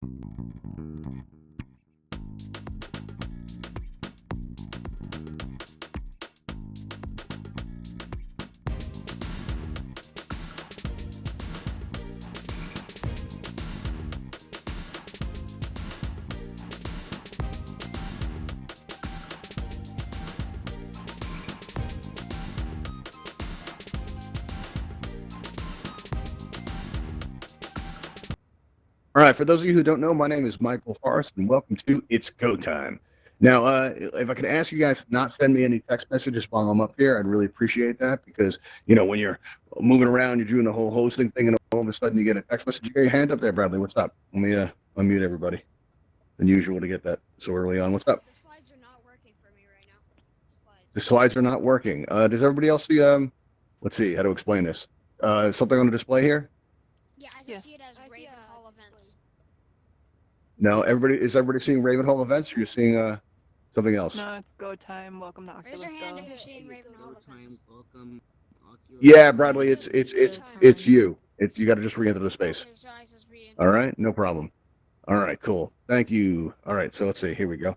All right, for those of you who don't know, my name is Michael Forrest, and welcome to It's Go Time. Now, if I could ask you guys to not send me any text messages while I'm up here, I'd really appreciate that because, when you're moving around, you're doing the whole hosting thing, and all of a sudden you get a text message. You got your hand up there, Bradley. What's up? Let me unmute everybody. Unusual to get that so early on. What's up? The slides are not working for me right now. The slides are not working. Does everybody else see, let's see how to explain this. Something on the display here? Yeah, I just see it as Ravenhall events. No, is everybody seeing Ravenhall events, or you're seeing something else? No, it's go time. Welcome to Raise Oculus your hand Go. if you're seeing Ravenhall events. Welcome, Oculus. Yeah, Bradley, it's time. you. You got to just re-enter the space. Okay, so I just re-enter. All right, no problem. All right, cool. Thank you. All right, so let's see. Here we go.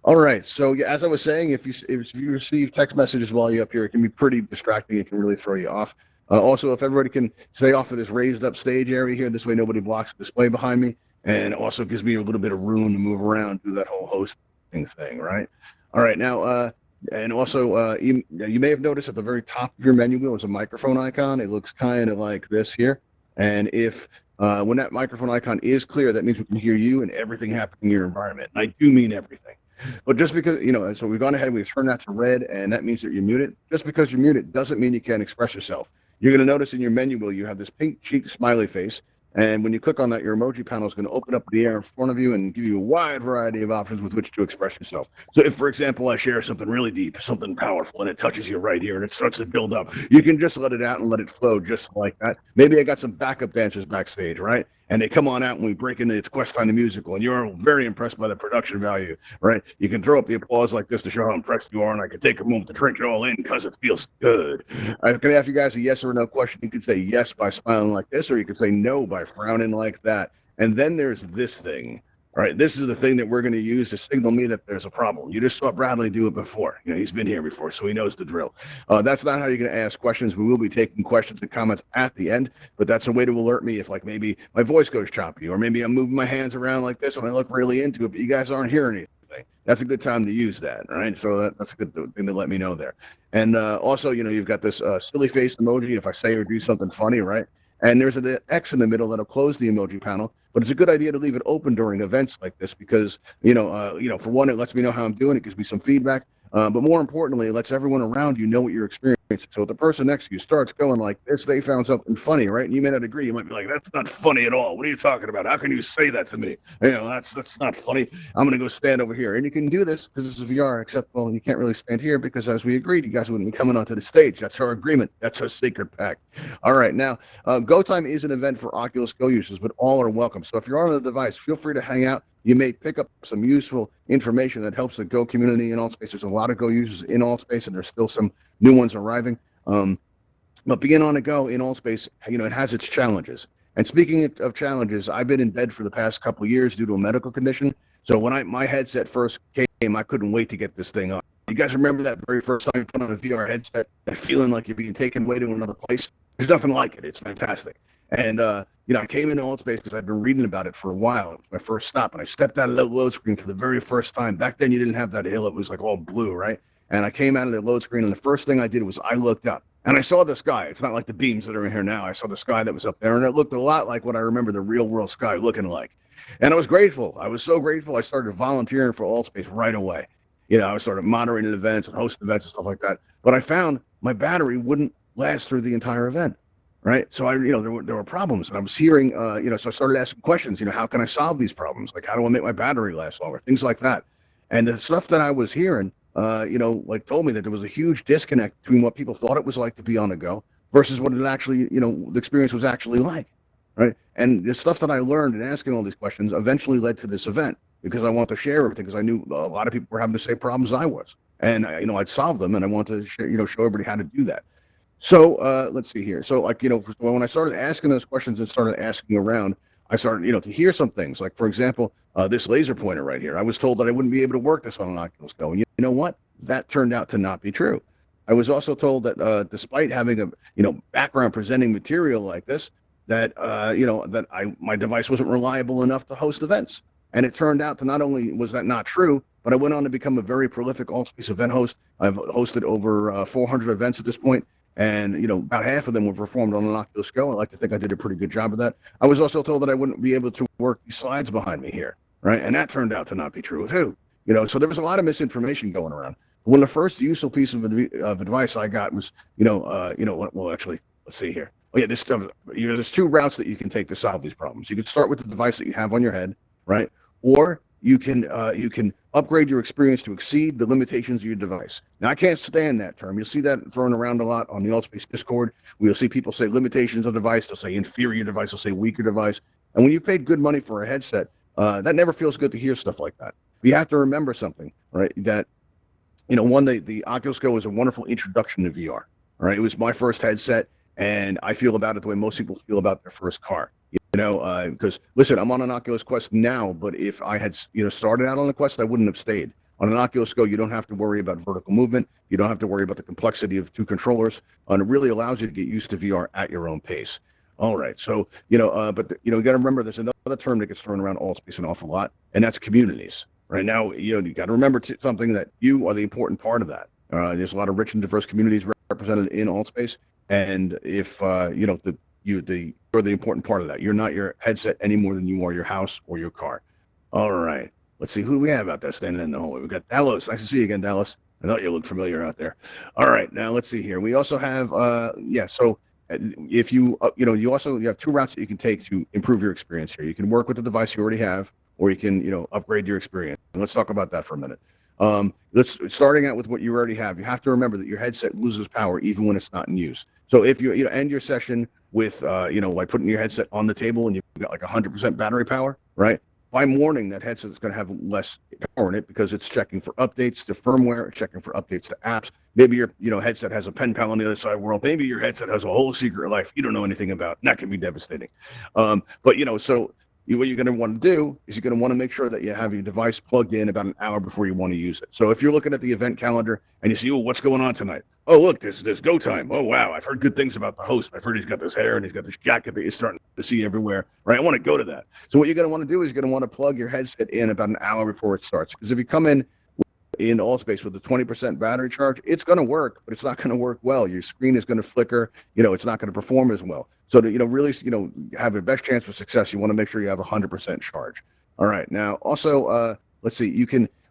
All right, so yeah, as I was saying, if you receive text messages while you're up here, it can be pretty distracting. It can really throw you off. Also, if everybody can stay off of this raised up stage area here, this way nobody blocks the display behind me, and also gives me a little bit of room to move around, do that whole hosting thing, right? All right, now, and also, you may have noticed at the very top of your menu wheel is a microphone icon. It looks kind of like this here, and if when that microphone icon is clear, that means we can hear you and everything happening in your environment. And I do mean everything. But just because, so we've gone ahead and we've turned that to red, and that means that you're muted. Just because you're muted doesn't mean you can't express yourself. You're going to notice in your menu wheel, you have this pink cheeked smiley face. And when you click on that, your emoji panel is going to open up the air in front of you and give you a wide variety of options with which to express yourself. So if, for example, I share something really deep, something powerful, and it touches you right here and it starts to build up, you can just let it out and let it flow just like that. Maybe I got some backup dancers backstage, right? And they come on out and we break into It's Quest Time the Musical, and you're very impressed by the production value, right? You can throw up the applause like this to show how impressed you are, and I can take a moment to drink it all in because it feels good. I can ask you guys a yes or no question. You can say yes by smiling like this, or you can say no by frowning like that. And then there's this thing. All right, this is the thing that we're going to use to signal me that there's a problem. You just saw Bradley do it before. He's been here before, so he knows the drill. That's not how you're going to ask questions. We will be taking questions and comments at the end, but that's a way to alert me if, like, maybe my voice goes choppy, or maybe I'm moving my hands around like this and I look really into it, but you guys aren't hearing anything. That's a good time to use that, all right? So that's a good thing to let me know there. And also, you've got this silly face emoji if I say or do something funny, right? And there's an X in the middle that'll close the emoji panel, but it's a good idea to leave it open during events like this because, for one, it lets me know how I'm doing. It gives me some feedback. But more importantly, it lets everyone around you know what you're experiencing. So if the person next to you starts going like this, they found something funny, right? And you may not agree. You might be like, that's not funny at all. What are you talking about? How can you say that to me? That's not funny. I'm going to go stand over here. And you can do this because this is VR, except, well, you can't really stand here because as we agreed, you guys wouldn't be coming onto the stage. That's our agreement. That's our sacred pact. All right. Now, Go Time is an event for Oculus Go users, but all are welcome. So if you're on a device, feel free to hang out. You may pick up some useful information that helps the Go community in Altspace. There's a lot of Go users in Altspace, and there's still some new ones arriving. But being on a Go in Altspace, it has its challenges. And speaking of challenges, I've been in bed for the past couple of years due to a medical condition. So when my headset first came, I couldn't wait to get this thing on. You guys remember that very first time you put on a VR headset, that feeling like you're being taken away to another place? There's nothing like it. It's fantastic. And, I came into Altspace because I've been reading about it for a while. It was my first stop, and I stepped out of that load screen for the very first time. Back then, you didn't have that hill. It was like all blue, right? And I came out of the load screen, and the first thing I did was I looked up, and I saw the sky. It's not like the beams that are in here now. I saw the sky that was up there, and it looked a lot like what I remember the real world sky looking like. And I was grateful. I was so grateful. I started volunteering for Altspace right away. I started moderating events and hosting events and stuff like that. But I found my battery wouldn't last through the entire event. Right. So there were problems, and I was hearing, so I started asking questions, how can I solve these problems? Like, how do I make my battery last longer? Things like that. And the stuff that I was hearing, told me that there was a huge disconnect between what people thought it was like to be on the go versus what it actually, the experience was actually like. Right. And the stuff that I learned in asking all these questions eventually led to this event because I want to share everything because I knew a lot of people were having the same problems I was. And, I'd solve them, and I want to share, show everybody how to do that. So let's see here. So when I started asking those questions and started asking around, I started, to hear some things. Like, for example, this laser pointer right here. I was told that I wouldn't be able to work this on an Oculus Go. And you know what? That turned out to not be true. I was also told that despite having a, background presenting material like this, that, my device wasn't reliable enough to host events. And it turned out to not only was that not true, but I went on to become a very prolific Altspace event host. I've hosted over 400 events at this point, and about half of them were performed on an Oculus Go. I like to think I did a pretty good job of that. I was also told that I wouldn't be able to work these slides behind me here, right? And that turned out to not be true too. So there was a lot of misinformation going around. One of the first useful piece of advice I got was, well, actually, let's see here. Oh yeah, there's two routes that you can take to solve these problems. You can start with the device that you have on your head, right? Or you can upgrade your experience to exceed the limitations of your device. Now, I can't stand that term. You'll see that thrown around a lot on the Altspace Discord. We'll see people say limitations of device. They'll say inferior device. They'll say weaker device. And when you paid good money for a headset, that never feels good to hear stuff like that. But you have to remember something, right? That, the Oculus Go is a wonderful introduction to VR. Right? It was my first headset, and I feel about it the way most people feel about their first car. Because listen, I'm on an Oculus Quest now, but if I had, started out on the Quest, I wouldn't have stayed. On an Oculus Go, you don't have to worry about vertical movement. You don't have to worry about the complexity of two controllers, and it really allows you to get used to VR at your own pace. All right, so you got to remember there's another term that gets thrown around Altspace an awful lot, and that's communities. Right now, you got to remember something that you are the important part of that. There's a lot of rich and diverse communities represented in Altspace, and if you're the important part of that. You're not your headset any more than you are your house or your car. All right. Let's see who do we have out there standing in the hallway. We've got Dallas. Nice to see you again, Dallas. I thought you looked familiar out there. All right. Now let's see here. We also have so if you you have two routes that you can take to improve your experience here. You can work with the device you already have, or you can upgrade your experience. And let's talk about that for a minute. Starting out with what you already have, you have to remember that your headset loses power even when it's not in use. So if you end your session with like putting your headset on the table and you've got like 100% battery power, right? By morning, that headset is going to have less power in it because it's checking for updates to firmware, checking for updates to apps. Maybe your headset has a pen pal on the other side of the world. Maybe your headset has a whole secret life you don't know anything about. And that can be devastating. So what you're going to want to do is you're going to want to make sure that you have your device plugged in about an hour before you want to use it. So if you're looking at the event calendar and you see, oh, what's going on tonight? Oh, look, there's go time. Oh, wow, I've heard good things about the host. I've heard he's got this hair and he's got this jacket that you're starting to see everywhere, right? I want to go to that. So what you're going to want to do is you're going to want to plug your headset in about an hour before it starts. Because if you come in Altspace with a 20% battery charge, it's going to work, but it's not going to work well. Your screen is going to flicker. It's not going to perform as well. So to really have the best chance for success, you want to make sure you have 100% charge. All right. Now, also, let's see.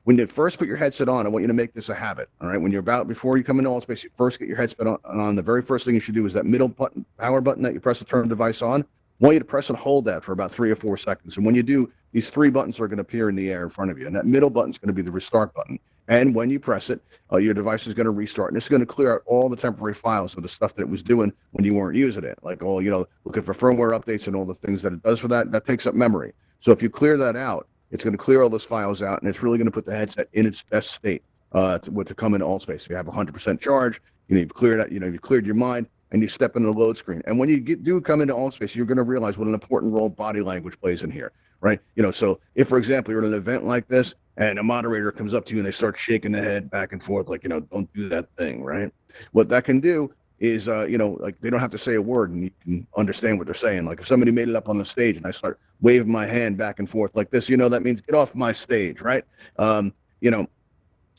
When you first put your headset on, I want you to make this a habit. All right. Before you come into Altspace, you first get your headset on. The very first thing you should do is that middle button, power button that you press to turn the device on. I want you to press and hold that for about 3 or 4 seconds. And when you do, these 3 buttons are going to appear in the air in front of you. And that middle button is going to be the restart button. And when you press it, your device is going to restart. And it's going to clear out all the temporary files of the stuff that it was doing when you weren't using it. Like looking for firmware updates and all the things that it does for that. That takes up memory. So if you clear that out, it's going to clear all those files out. And it's really going to put the headset in its best state to come into Altspace. So you have 100% charge. You've cleared out, you've cleared your mind. And you step into the load screen. And when you do come into Altspace, you're going to realize what an important role body language plays in here, right? So if, for example, you're at an event like this and a moderator comes up to you and they start shaking the head back and forth, like, don't do that thing, right? What that can do is, like they don't have to say a word and you can understand what they're saying. Like if somebody made it up on the stage and I start waving my hand back and forth like this, that means get off my stage, right? But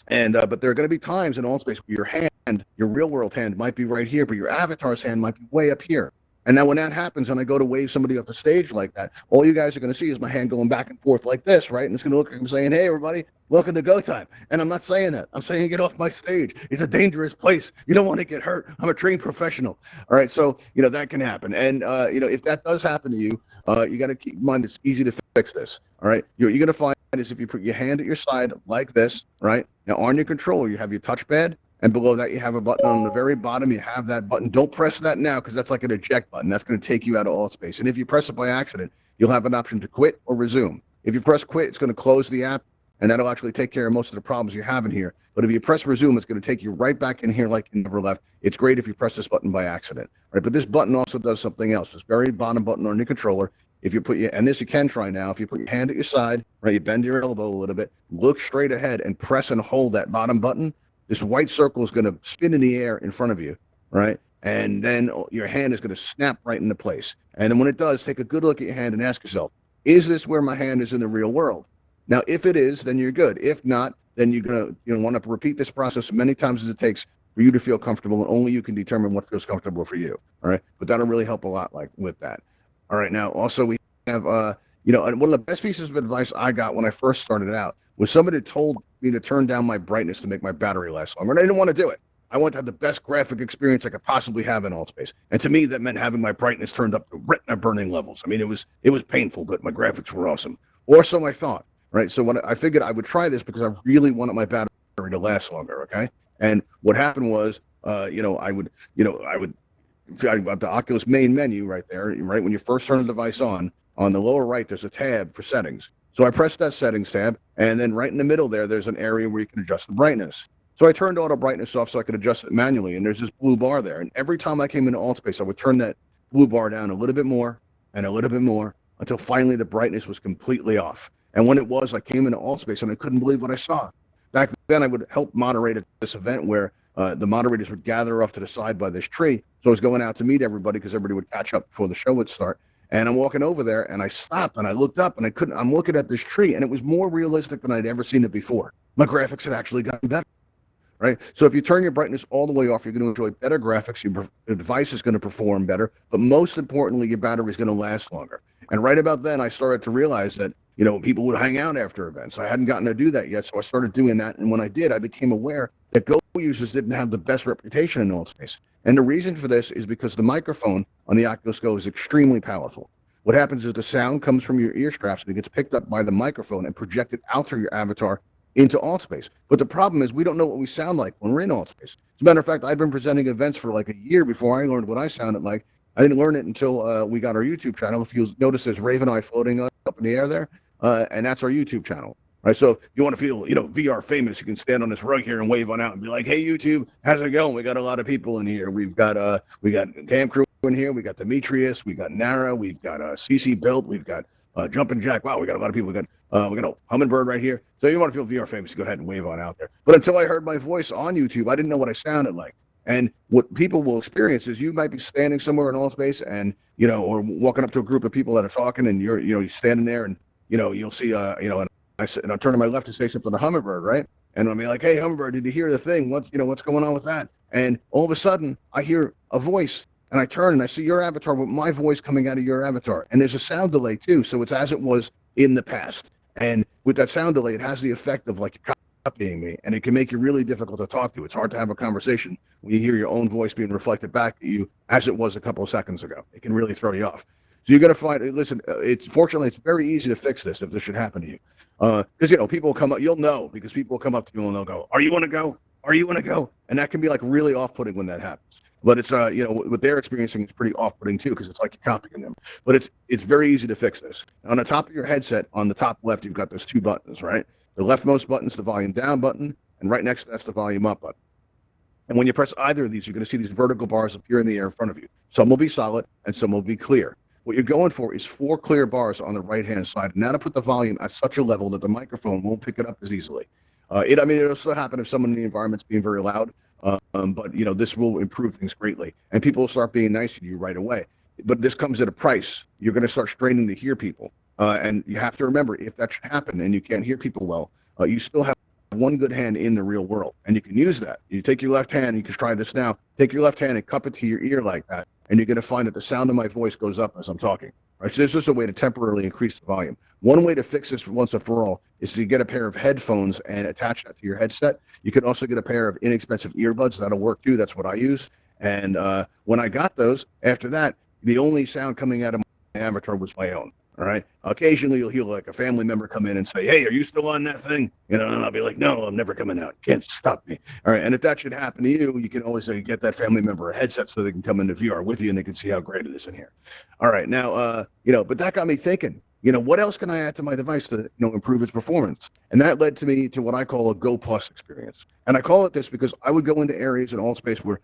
there are going to be times in Altspace where your hand, your real world hand might be right here, but your avatar's hand might be way up here. And now when that happens and I go to wave somebody off the stage like that, all you guys are going to see is my hand going back and forth like this, right? And it's going to look like I'm saying, hey, everybody, welcome to Go Time. And I'm not saying that. I'm saying get off my stage. It's a dangerous place. You don't want to get hurt. I'm a trained professional. All right, so, that can happen. And, if that does happen to you, you got to keep in mind it's easy to fix this, all right? You're going to find is if you put your hand at your side like this, right? Now on your controller, you have your touchpad, and below that you have a button on the very bottom. You have that button. Don't press that now because that's like an eject button. That's going to take you out of Altspace. And if you press it by accident, you'll have an option to quit or resume. If you press quit, it's going to close the app, and that'll actually take care of most of the problems you're having here. But if you press resume, it's going to take you right back in here like you never left. It's great if you press this button by accident, right? But this button also does something else. This very bottom button on your controller if you put your, and this you can try now, if you put your hand at your side, right, you bend your elbow a little bit, look straight ahead and press and hold that bottom button, this white circle is going to spin in the air in front of you, right? And then your hand is going to snap right into place. And then when it does, take a good look at your hand and ask yourself, is this where my hand is in the real world? Now, if it is, then you're good. If not, then you're going to want to repeat this process as many times as it takes for you to feel comfortable, and only you can determine what feels comfortable for you. All right. But that'll really help a lot like with that. All right. Now, also, we have, one of the best pieces of advice I got when I first started out was somebody told me to turn down my brightness to make my battery last longer. And I didn't want to do it. I wanted to have the best graphic experience I could possibly have in Altspace. And to me, that meant having my brightness turned up to retina burning levels. I mean, it was painful, but my graphics were awesome. Or so I thought, right? So when I figured I would try this because I really wanted my battery to last longer, okay? And what happened was, I would the Oculus main menu right there, right when you first turn the device on the lower right, there's a tab for settings. So I pressed that settings tab, and then right in the middle there, there's an area where you can adjust the brightness. So I turned auto brightness off so I could adjust it manually, and there's this blue bar there. And every time I came into Altspace, I would turn that blue bar down a little bit more and a little bit more until finally the brightness was completely off. And when it was, I came into Altspace and I couldn't believe what I saw. Back then, I would help moderate at this event where the moderators would gather off to the side by this tree. So I was going out to meet everybody because everybody would catch up before the show would start. And I'm walking over there and I stopped and I looked up and I'm looking at this tree and it was more realistic than I'd ever seen it before. My graphics had actually gotten better. Right. So if you turn your brightness all the way off, you're going to enjoy better graphics. Your device is going to perform better, but most importantly, your battery is going to last longer. And right about then, I started to realize that, people would hang out after events. I hadn't gotten to do that yet. So I started doing that. And when I did, I became aware that Go users didn't have the best reputation in Altspace. And the reason for this is because the microphone on the Oculus Go is extremely powerful. What happens is the sound comes from your ear straps and it gets picked up by the microphone and projected out through your avatar into Altspace. But the problem is we don't know what we sound like when we're in Altspace. As a matter of fact, I've been presenting events for like a year before I learned what I sounded like. I didn't learn it until we got our YouTube channel. If you notice, there's Ravenhall floating up in the air there, and that's our YouTube channel. Right, so if you want to feel, VR famous, you can stand on this rug here and wave on out and be like, "Hey, YouTube, how's it going? We got a lot of people in here. We've got Cam Crew in here. We got Demetrius. We got Nara. We've got CC Built. We've got Jumpin' Jack. Wow, we got a lot of people. We got a Hummingbird right here. So you want to feel VR famous, go ahead and wave on out there. But until I heard my voice on YouTube, I didn't know what I sounded like. And what people will experience is you might be standing somewhere in Altspace and, or walking up to a group of people that are talking and you're standing there and, you'll see, and I'll turn to my left to say something to Hummingbird, right? And I'll be like, "Hey, Hummingbird, did you hear the thing? What's going on with that?" And all of a sudden I hear a voice and I turn and I see your avatar with my voice coming out of your avatar. And there's a sound delay too. So it's as it was in the past. And with that sound delay, it has the effect of like you're copying me, and it can make you really difficult to talk to. It's hard to have a conversation when you hear your own voice being reflected back at you as it was a couple of seconds ago. It can really throw you off. So you're going to find, listen, fortunately, it's very easy to fix this if this should happen to you. Because, people will come up, you'll know, because people will come up to you and they'll go, "Are you want to go? Are you want to go?" And that can be like really off-putting when that happens. But it's, what they're experiencing is pretty off-putting too, because it's like you're copying them. But it's very easy to fix this. On the top of your headset, on the top left, you've got those two buttons, right? The leftmost button's the volume down button, and right next to that's the volume up button. And when you press either of these, you're going to see these vertical bars appear in the air in front of you. Some will be solid, and some will be clear. What you're going for is 4 clear bars on the right-hand side, and that'll put the volume at such a level that the microphone won't pick it up as easily. It'll still happen if someone in the environment's being very loud, but this will improve things greatly, and people will start being nice to you right away. But this comes at a price. You're going to start straining to hear people, and you have to remember, if that should happen and you can't hear people well, you still have one good hand in the real world, and you can use that. You take your left hand, you can try this now. Take your left hand and cup it to your ear like that, and you're going to find that the sound of my voice goes up as I'm talking. Right, so this is a way to temporarily increase the volume. One way to fix this once and for all is to get a pair of headphones and attach that to your headset. You can also get a pair of inexpensive earbuds. That'll work too. That's what I use. And when I got those, after that, the only sound coming out of my avatar was my own. All right. Occasionally, you'll hear like a family member come in and say, "Hey, are you still on that thing?" And I'll be like, "No, I'm never coming out. Can't stop me." All right. And if that should happen to you, you can always get that family member a headset so they can come into VR with you and they can see how great it is in here. All right. Now, but that got me thinking, what else can I add to my device to, improve its performance? And that led to me to what I call a Go Plus experience. And I call it this because I would go into areas in Altspace where,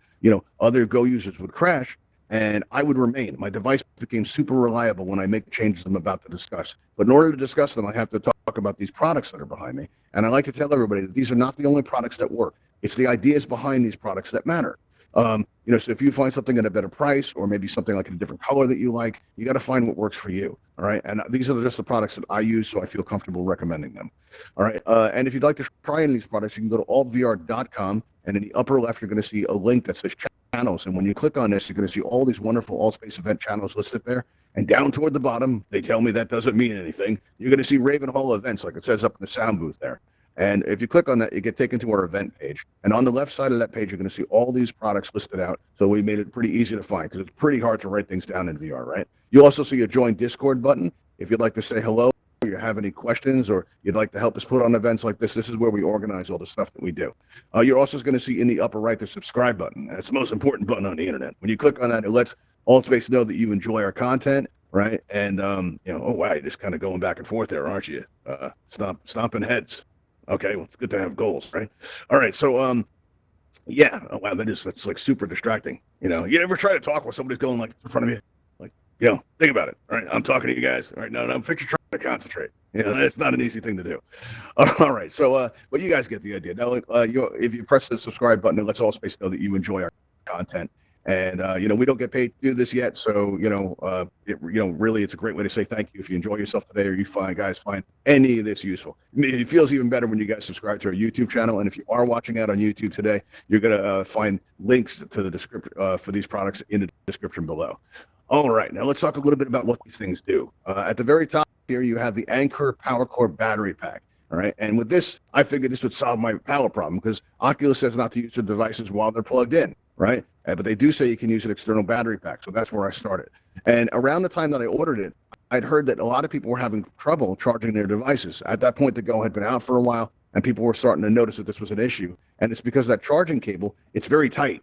other Go users would crash. and I would remain. My device became super reliable when I make changes I'm about to discuss. But in order to discuss them, I have to talk about these products that are behind me. And I like to tell everybody that these are not the only products that work. It's the ideas behind these products that matter. So if you find something at a better price, or maybe something like in a different color that you like, you got to find what works for you. All right. And these are just the products that I use, so I feel comfortable recommending them. All right. And if you'd like to try any of these products, you can go to altvr.com, and in the upper left, you're going to see a link that says channels. And when you click on this, you're going to see all these wonderful Altspace event channels listed there. And down toward the bottom, they tell me that doesn't mean anything. You're going to see Ravenhall events, like it says up in the sound booth there. And if you click on that, you get taken to our event page. And on the left side of that page, you're going to see all these products listed out. So we made it pretty easy to find, because it's pretty hard to write things down in VR, right? You also see a join Discord button. If you'd like to say hello, or you have any questions, or you'd like to help us put on events like this is where we organize all the stuff that we do. You're also going to see in the upper right the subscribe button. And it's the most important button on the internet. When you click on that, it lets Altspace know that you enjoy our content, right? And, oh, wow, you're just kind of going back and forth there, aren't you? Stomping heads. Okay, well, it's good to have goals, right? All right, so yeah. Oh, wow, that's like super distracting. You ever try to talk while somebody's going like in front of you? Like, think about it. All right, I'm talking to you guys. All right, no, picture trying to concentrate. It's not an easy thing to do. All right, so but you guys get the idea. Now, if you press the subscribe button, it lets Altspace know that you enjoy our content. And we don't get paid to do this yet, so really, it's a great way to say thank you if you enjoy yourself today, or you find any of this useful. I mean, it feels even better when you guys subscribe to our YouTube channel, and if you are watching out on YouTube today, you're gonna find links to the description for these products in the description below. All right, now let's talk a little bit about what these things do. At the very top here, you have the Anker Power Core battery pack. All right, and with this, I figured this would solve my power problem, because Oculus says not to use their devices while they're plugged in, right? But they do say you can use an external battery pack, so that's where I started. And around the time that I ordered it, I'd heard that a lot of people were having trouble charging their devices. At that point, the Go had been out for a while, and people were starting to notice that this was an issue. And it's because that charging cable, it's very tight,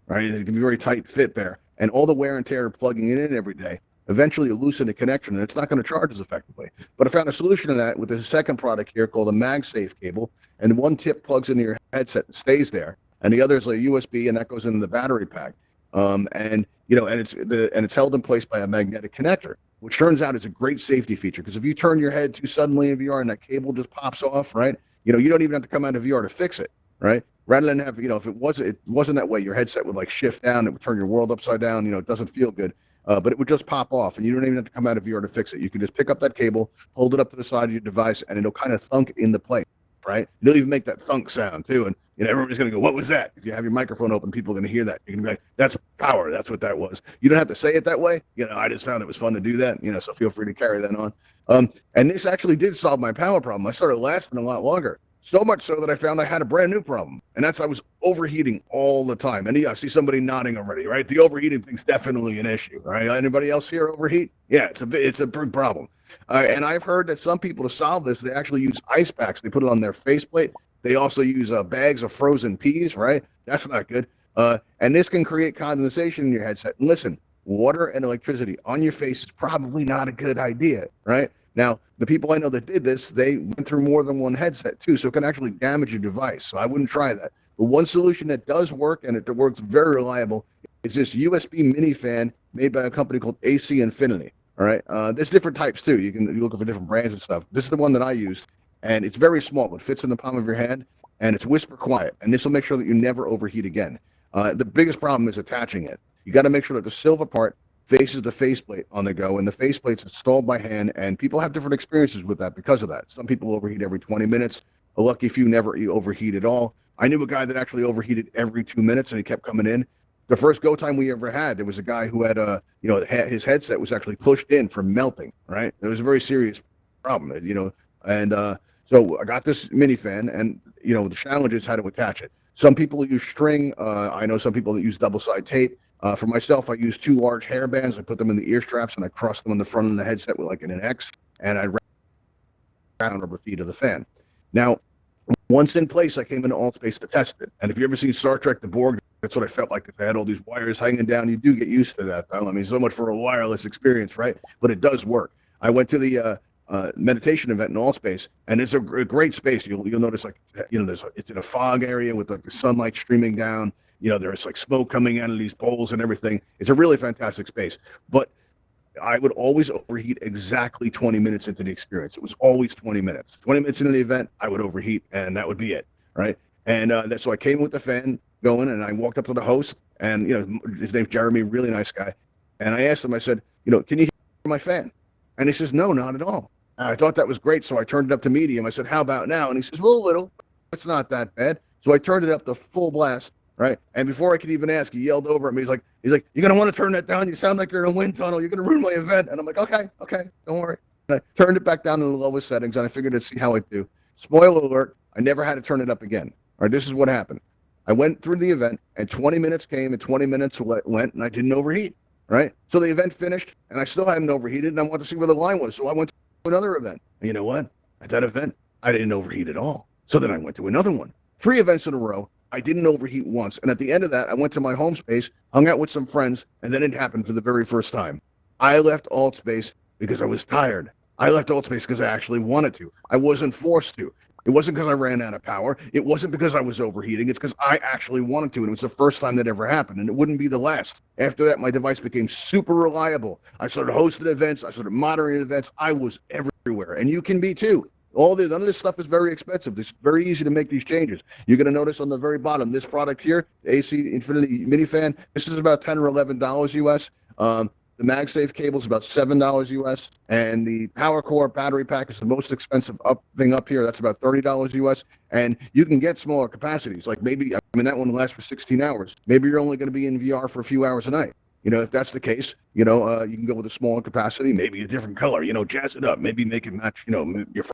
right? It can be very tight fit there. And all the wear and tear of plugging it in every day eventually loosen the connection, and it's not going to charge as effectively. But I found a solution to that with the second product here called a MagSafe cable, and one tip plugs into your headset and stays there, and the other is a USB, and that goes into the battery pack. And it's held in place by a magnetic connector, which turns out is a great safety feature, because if you turn your head too suddenly in VR and that cable just pops off, right? You don't even have to come out of VR to fix it, right? Rather than have, if it wasn't that way, your headset would like shift down, it would turn your world upside down. It doesn't feel good. But it would just pop off, and you don't even have to come out of VR to fix it. You can just pick up that cable, hold it up to the side of your device, and it'll kind of thunk into place, right? It'll even make that thunk sound too, and everybody's gonna go, "What was that?" If you have your microphone open, people are gonna hear that. You're gonna be like, "That's power. That's what that was." You don't have to say it that way. I just found it was fun to do that. So feel free to carry that on. And this actually did solve my power problem. I started lasting a lot longer. So much so that I found I had a brand new problem, and that's I was overheating all the time. And I see somebody nodding already, right? The overheating thing's definitely an issue, right? Anybody else here overheat? Yeah, it's a big problem. And I've heard that some people, to solve this, they actually use ice packs. They put it on their faceplate. They also use bags of frozen peas, right? That's not good. And this can create condensation in your headset. And listen, water and electricity on your face is probably not a good idea, right? Now, the people I know that did this, they went through more than one headset too, so it can actually damage your device. So I wouldn't try that. But one solution that does work, and it works very reliable, is this USB mini fan made by a company called AC Infinity. All right, there's different types too. You look for different brands and stuff. This is the one that I used, and it's very small. It fits in the palm of your hand, and it's whisper quiet. And this will make sure that you never overheat again. The biggest problem is attaching it. You got to make sure that the silver part faces the faceplate on the Go, and the faceplate's installed by hand, and people have different experiences with that because of that. Some people overheat every 20 minutes. A lucky few never overheat at all. I knew a guy that actually overheated every 2 minutes, and he kept coming in. The first Go time we ever had, there was a guy who had his headset was actually pushed in from melting, right? It was a very serious problem, and so I got this mini fan, and the challenge is how to attach it. Some people use string. I know some people that use double-side tape. For myself, I use 2 large hair bands. I put them in the ear straps, and I cross them on the front of the headset with like an X, and I round rubber feet of the fan. Now, once in place, I came into Altspace to test it. And if you ever seen Star Trek: The Borg, that's what I felt like. They had all these wires hanging down. You do get used to that, though. I mean, so much for a wireless experience, right? But it does work. I went to the meditation event in Altspace, and it's a great space. You'll notice, like, it's in a fog area with like the sunlight streaming down. there's like smoke coming out of these poles and everything. It's a really fantastic space. But I would always overheat exactly 20 minutes into the experience. It was always 20 minutes. 20 minutes into the event, I would overheat, and that would be it, right? And that's so I came with the fan going, and I walked up to the host, and his name's Jeremy, really nice guy. And I asked him, I said, can you hear my fan? And he says, no, not at all. And I thought that was great, so I turned it up to medium. I said, how about now? And he says, well, a little. It's not that bad. So I turned it up to full blast. Right. And before I could even ask, he yelled over at me. He's like, you're going to want to turn that down. You sound like you're in a wind tunnel. You're going to ruin my event. And I'm like, okay, don't worry. And I turned it back down to the lowest settings, and I figured I'd see how it do. Spoiler alert, I never had to turn it up again. All right, this is what happened. I went through the event, and 20 minutes came, and 20 minutes went, and I didn't overheat. Right. So the event finished, and I still hadn't overheated, and I wanted to see where the line was. So I went to another event. And you know what? At that event, I didn't overheat at all. So then I went to another one. 3 events in a row. I didn't overheat once. And at the end of that, I went to my home space, hung out with some friends, and then it happened for the very first time. I left Altspace because I was tired. I left Altspace because I actually wanted to. I wasn't forced to. It wasn't because I ran out of power. It wasn't because I was overheating. It's because I actually wanted to. And it was the first time that ever happened. And it wouldn't be the last. After that, my device became super reliable. I started hosting events. I started moderating events. I was everywhere. And you can be too. None of this stuff is very expensive. It's very easy to make these changes. You're going to notice on the very bottom, this product here, the AC Infinity Mini Fan, this is about $10 or $11 US. The MagSafe cable is about $7 US. And the Power Core battery pack is the most expensive thing up here. That's about $30 US. And you can get smaller capacities. Like that one lasts for 16 hours. Maybe you're only going to be in VR for a few hours a night. If that's the case, you can go with a smaller capacity, maybe a different color, jazz it up, maybe make it match, your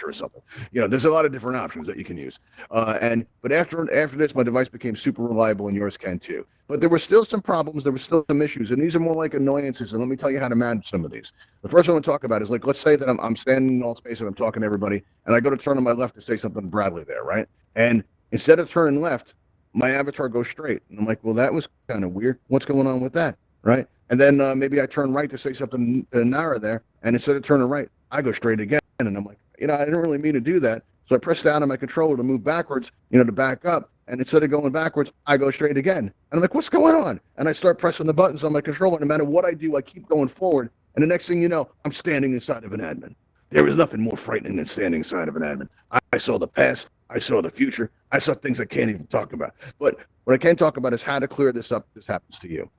or something. There's a lot of different options that you can use. But after this, my device became super reliable, and yours can too. But there were still some problems. There were still some issues, and these are more like annoyances. And let me tell you how to manage some of these. The first one I want to talk about is let's say that I'm standing in Altspace and I'm talking to everybody, and I go to turn on my left to say something to Bradley there, right? And instead of turning left, my avatar goes straight, and I'm like, well, that was kind of weird. What's going on with that, right? And then maybe I turn right to say something to Nara there, and instead of turning right, I go straight again, and I'm like, I didn't really mean to do that. So I press down on my controller to move backwards, to back up. And instead of going backwards, I go straight again. And I'm like, what's going on? And I start pressing the buttons on my controller. No matter what I do, I keep going forward. And the next thing you know, I'm standing inside of an admin. There is nothing more frightening than standing inside of an admin. I saw the past. I saw the future. I saw things I can't even talk about. But what I can talk about is how to clear this up if this happens to you.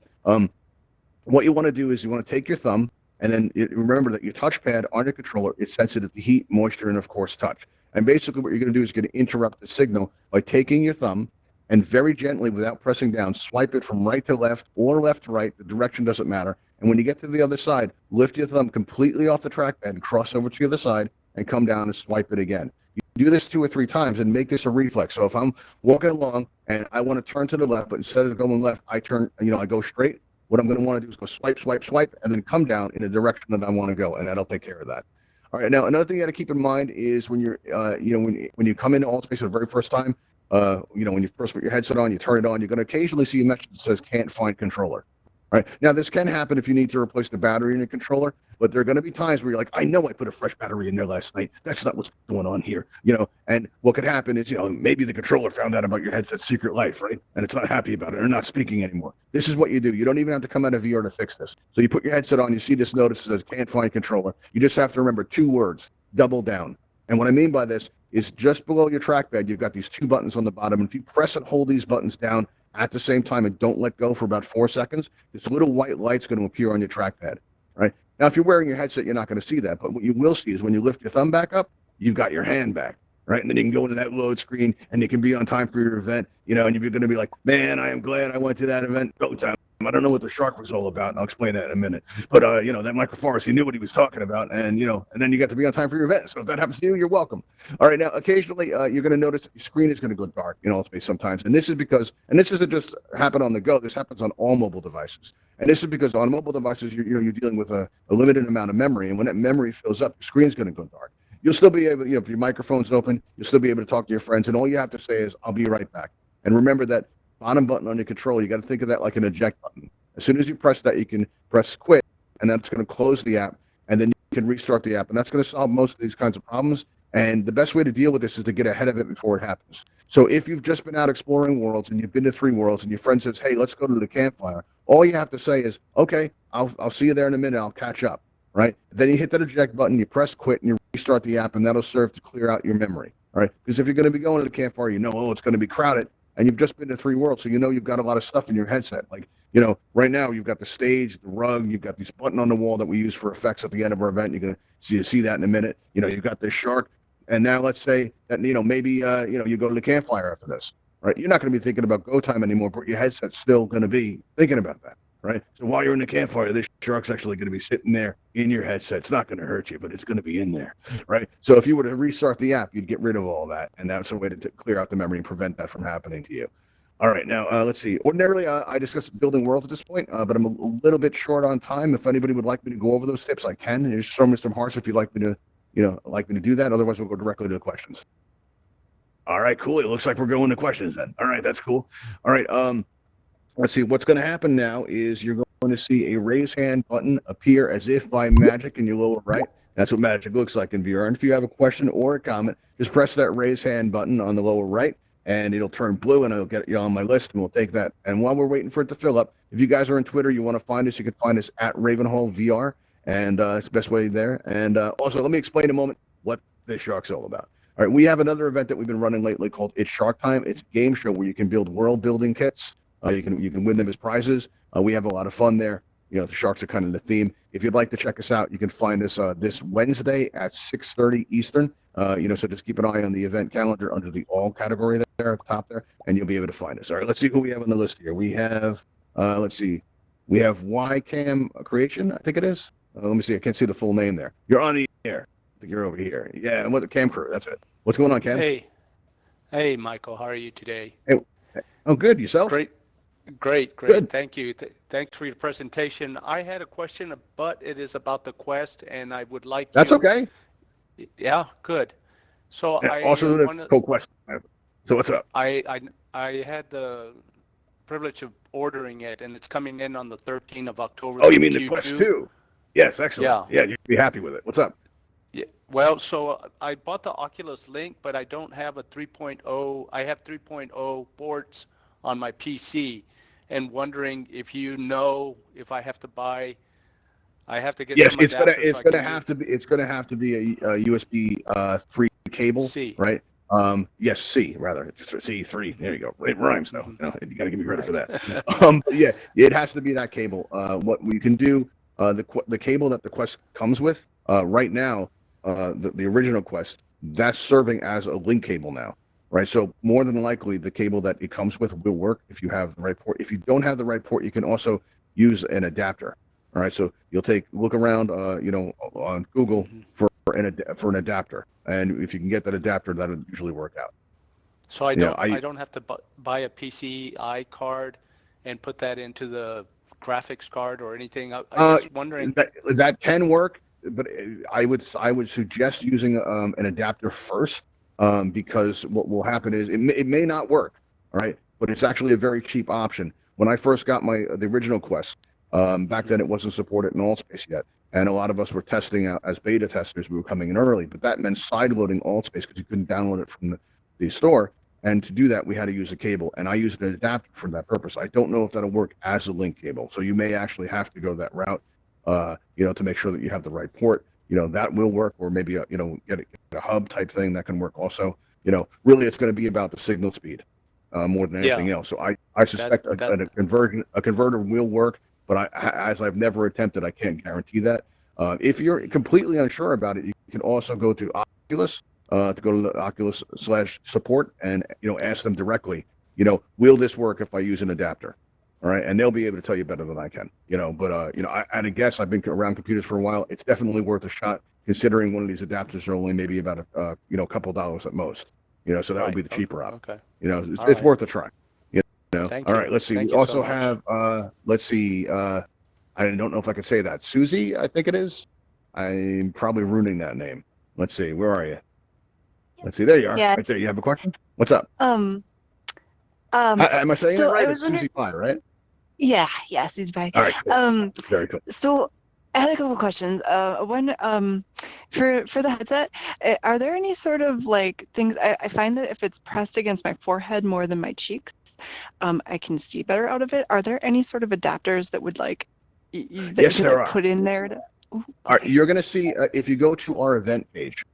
What you want to do is you want to take your thumb, and then remember that your touchpad on your controller is sensitive to heat, moisture, and of course touch. And basically what you're going to do is going to interrupt the signal by taking your thumb and very gently, without pressing down, swipe it from right to left or left to right. The direction doesn't matter. And when you get to the other side, lift your thumb completely off the trackpad and cross over to the other side and come down and swipe it again. You do this 2 or 3 times and make this a reflex. So if I'm walking along and I want to turn to the left, but instead of going left, I turn, I go straight. What I'm going to want to do is go swipe, swipe, swipe, and then come down in the direction that I want to go, and that'll take care of that. All right. Now, another thing you got to keep in mind is when you're, when you come into Altspace for the very first time, when you first put your headset on, you turn it on, you're going to occasionally see a message that says "can't find controller." All right. Now, this can happen if you need to replace the battery in your controller, but there are going to be times where you're like, I know I put a fresh battery in there last night. That's not what's going on here, And what could happen is, maybe the controller found out about your headset's secret life, right? And it's not happy about it or not speaking anymore. This is what you do. You don't even have to come out of VR to fix this. So you put your headset on, you see this notice that says "can't find controller." You just have to remember 2 words: double down. And what I mean by this is just below your trackpad, you've got these 2 buttons on the bottom. And if you press and hold these buttons down at the same time and don't let go for about 4 seconds, this little white light's going to appear on your trackpad, right? Now, if you're wearing your headset, you're not going to see that. But what you will see is when you lift your thumb back up, you've got your hand back, right? And then you can go into that load screen and you can be on time for your event, and you're going to be like, man, I am glad I went to that event. Go time. I don't know what the shark was all about, and I'll explain that in a minute. But, that Michael Forrest, he knew what he was talking about, and then you got to be on time for your event. So if that happens to you, you're welcome. All right, now, occasionally, you're going to notice your screen is going to go dark in Altspace sometimes. And this is because, and this doesn't just happen on the go, this happens on all mobile devices. And this is because on mobile devices, you're dealing with a limited amount of memory, and when that memory fills up, the screen's going to go dark. You'll still be able, if your microphone's open, you'll still be able to talk to your friends, and all you have to say is, I'll be right back. And remember that bottom button on your controller, you got to think of that like an eject button. As soon as you press that, you can press quit, and that's going to close the app, and then you can restart the app, and that's going to solve most of these kinds of problems. And the best way to deal with this is to get ahead of it before it happens. So if you've just been out exploring worlds and you've been to 3 worlds and your friend says, hey, let's go to the campfire, all you have to say is, okay, I'll see you there in a minute. I'll catch up, right? Then you hit that eject button, you press quit, and you restart the app, and that'll serve to clear out your memory, all right? Because if you're going to be going to the campfire, you know, oh, it's going to be crowded, and you've just been to 3 worlds, so you know you've got a lot of stuff in your headset. Like, you know, right now you've got the stage, the rug, you've got this button on the wall that we use for effects at the end of our event. You're going to see that in a minute. You know, you've got this shark. And now let's say that, you know, maybe, you know, you go to the campfire after this, right? You're not going to be thinking about go time anymore, but your headset's still going to be thinking about that, right? So while you're in the campfire, this shark's actually going to be sitting there in your headset. It's not going to hurt you, but it's going to be in there, right? So if you were to restart the app, you'd get rid of all that. And that's a way to clear out the memory and prevent that from happening to you. All right, now let's see. Ordinarily, I discuss building worlds at this point, but I'm a little bit short on time. If anybody would like me to go over those tips, I can. There's show Mr. Harsh if you'd like me to, you know, do that. Otherwise, we'll go directly to the questions. All right, cool. It looks like we're going to questions then. All right, that's cool. All right, let's see. What's going to happen now is you're going to see a raise hand button appear as if by magic in your lower right. That's what magic looks like in VR. And if you have a question or a comment, just press that raise hand button on the lower right, and it'll turn blue, and it'll get you on my list, and we'll take that. And while we're waiting for it to fill up, if you guys are on Twitter, you want to find us, you can find us at Ravenhall VR. And it's the best way there. And also, let me explain in a moment what this Shark's all about. All right, we have another event that we've been running lately called It's Shark Time. It's a game show where you can build world building kits. You can win them as prizes. We have a lot of fun there. You know, the sharks are kind of the theme. If you'd like to check us out, you can find us this Wednesday at 6:30 Eastern. You know, so just keep an eye on the event calendar under the all category there at the top there, and you'll be able to find us. All right, let's see who we have on the list here. We have, let's see, we have YCam Creation, I think it is. Let me see. I can't see the full name there. You're on the air. I think you're over here. Yeah, and what the Cam crew. That's it. What's going on, Cam? Hey, Michael. How are you today? Hey, I'm good. Yourself? Great. Good. Thank you. Thanks for your presentation. I had a question, but it is about the Quest, and I would like. That's okay. Yeah, good. So yeah, I also the co-Quest. So what's up? I had the privilege of ordering it, and it's coming in on the 13th of October. Oh, you mean the Quest 2? Yes, excellent. Yeah, you'd be happy with it. What's up? Yeah. Well, so I bought the Oculus Link, but I don't have a 3.0. I have 3.0 ports on my PC, and wondering if you know if I have to buy. I have to get. Yes, some it's gonna adapters have to be a USB 3 cable, C. Right? Yes, C rather. C3. There you go. It rhymes though. You know, you got to give me credit for that. Yeah, it has to be that cable. What we can do, the cable that the Quest comes with, right now, the original Quest, that's serving as a link cable now, right? So more than likely, the cable that it comes with will work if you have the right port. If you don't have the right port, you can also use an adapter. All right, so you'll look around, you know, on Google for an adapter, and if you can get that adapter, that'll usually work out. So I don't have to buy a PCI card and put that into the graphics card or anything. I'm just wondering. That can work, but I would suggest using an adapter first, because what will happen is it may not work, all right, but it's actually a very cheap option. When I first got the original Quest. Back then, it wasn't supported in Altspace yet, and a lot of us were testing out as beta testers. We were coming in early, but that meant sideloading Altspace because you couldn't download it from the store. And to do that, we had to use a cable, and I used an adapter for that purpose. I don't know if that'll work as a link cable, so you may actually have to go that route, you know, to make sure that you have the right port. You know, that will work, or maybe you know, get a hub type thing that can work also. You know, really, it's going to be about the signal speed more than anything else. So I suspect a converter will work. But as I've never attempted, I can't guarantee that. If you're completely unsure about it, you can also go to Oculus, to go to the Oculus/support, and you know, ask them directly. You know, will this work if I use an adapter? All right, and they'll be able to tell you better than I can. You know, but you know, I'd guess I've been around computers for a while. It's definitely worth a shot, considering one of these adapters are only maybe about you know, a couple dollars at most. You know, so that would be the cheaper option. Okay. You know, it's worth a try. No. All right, let's see. We also have, let's see, I don't know if I can say that. Susie, I think it is. I'm probably ruining that name. Let's see. Where are you? Let's see. There you are. Yeah. Right there. You have a question? What's up? Am I saying so it right? I was It's Susie Pye, right? Yeah, Susie Pye. All right. Cool. Very cool. So I had a couple questions. One, for the headset, are there any sort of like things? I find that if it's pressed against my forehead more than my cheeks, I can see better out of it. Are there any sort of adapters that would like that you Yes, could there like are. put in there to? Ooh, All right, okay. you're going to see if you go to our event page,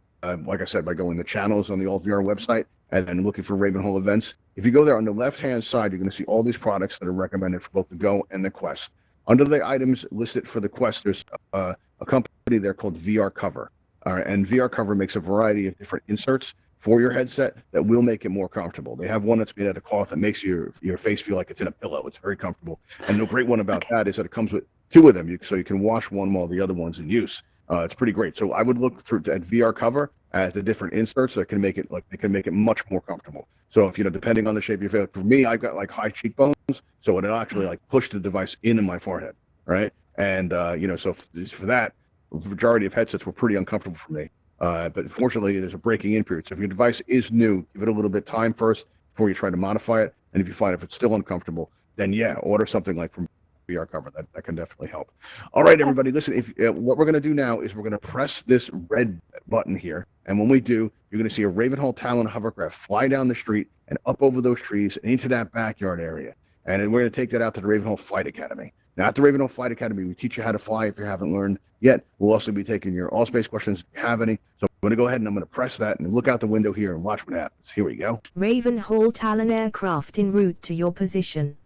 like I said, by going to channels on the AltsVR website and then looking for Ravenhall events. If you go there on the left-hand side, you're going to see all these products that are recommended for both the Go and the Quest. Under the items listed for the Quest, there's a company there called VR Cover. All right, and VR Cover makes a variety of different inserts for your headset that will make it more comfortable. They have one that's made out of cloth that makes your face feel like it's in a pillow. It's very comfortable. And the great one about Okay. that is that it comes with two of them, so you can wash one while the other one's in use. It's pretty great. So I would look through at VR Cover at the different inserts that can make it much more comfortable. So if depending on the shape of your face, for me, I've got like high cheekbones, so it'll actually like push the device into my forehead, right? And so for that, the majority of headsets were pretty uncomfortable for me. But fortunately, there's a breaking in period. So if your device is new, give it a little bit of time first before you try to modify it. And if you find if it's still uncomfortable, then yeah, order something like from VR Cover. That can definitely help. All right, Okay. everybody, listen. If what we're going to do now is we're going to press this red button here, and when we do, you're going to see a Ravenhall Talon hovercraft fly down the street and up over those trees and into that backyard area. And then we're going to take that out to the Ravenhall Flight Academy. Now, at the Ravenhall Flight Academy, we teach you how to fly if you haven't learned yet. We'll also be taking your Altspace questions if you have any. So I'm going to go ahead and I'm going to press that and look out the window here and watch what happens. Here we go. Ravenhall Talon aircraft en route to your position.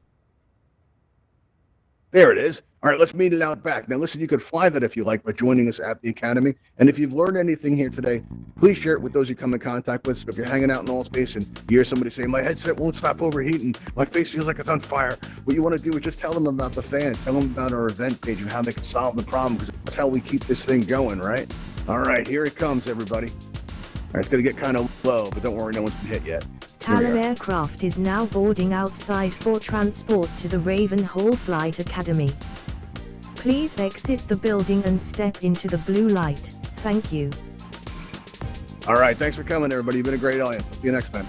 There it is. All right, let's meet it out back. Now, listen, you could fly that if you like by joining us at the Academy. And if you've learned anything here today, please share it with those you come in contact with. So if you're hanging out in Altspace and you hear somebody say, my headset won't stop overheating, my face feels like it's on fire, what you want to do is just tell them about the fan, tell them about our event page and how they can solve the problem, because that's how we keep this thing going, right? All right, here it comes, everybody. All right, it's going to get kind of low, but don't worry, no one's been hit yet. Talon aircraft is now boarding outside for transport to the Ravenhall Flight Academy. Please exit the building and step into the blue light. Thank you. All right, thanks for coming, everybody. You've been a great audience. See you next time.